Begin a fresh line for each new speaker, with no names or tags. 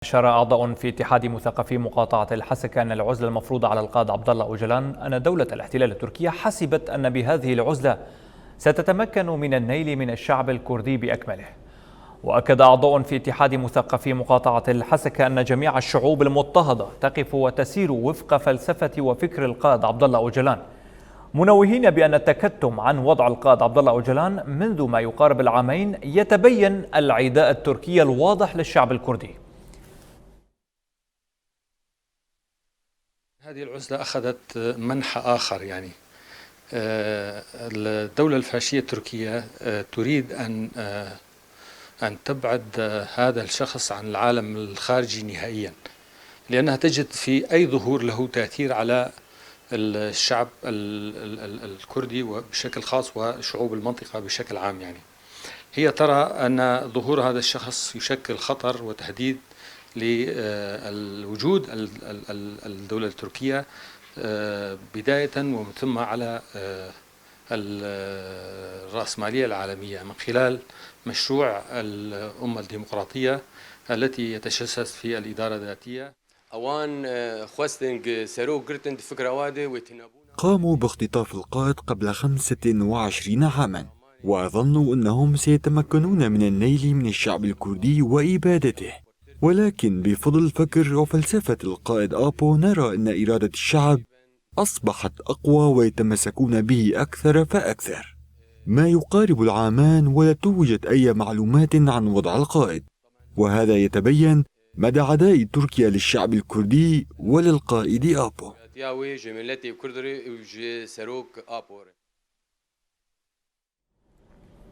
أشار أعضاء في اتحاد مثقفي مقاطعة الحسكة أن العزلة المفروضة على القائد عبد الله أوجلان أن دولة الاحتلال التركية حسبت أن بهذه العزلة ستتمكن من النيل من الشعب الكردي بأكمله. وأكد أعضاء في اتحاد مثقفي مقاطعة الحسكة أن جميع الشعوب المضطهدة تقف وتسير وفق فلسفة وفكر القائد عبد الله أوجلان، منوهين بأن التكتم عن وضع القائد عبد الله أوجلان منذ ما يقارب العامين يتبين العداء التركي الواضح للشعب الكردي.
هذه العزلة أخذت منحى آخر، الدولة الفاشية التركية تريد أن تبعد هذا الشخص عن العالم الخارجي نهائيا، لأنها تجد في أي ظهور له تأثير على الشعب الكردي بشكل خاص وشعوب المنطقة بشكل عام. هي ترى أن ظهور هذا الشخص يشكل خطر وتهديد للوجود الدولة التركية بداية ومن ثم على الرأسمالية العالمية من خلال مشروع الأمة الديمقراطية التي يتجسس في الإدارة الذاتية.
قاموا باختطاف القائد قبل 25 عاما وظنوا أنهم سيتمكنون من النيل من الشعب الكردي وإبادته، ولكن بفضل فكر وفلسفة القائد آبو نرى أن إرادة الشعب أصبحت أقوى ويتمسكون به أكثر فأكثر. ما يقارب العامان ولا توجد أي معلومات عن وضع القائد، وهذا يتبين مدى عداء تركيا للشعب الكردي وللقائد آبو.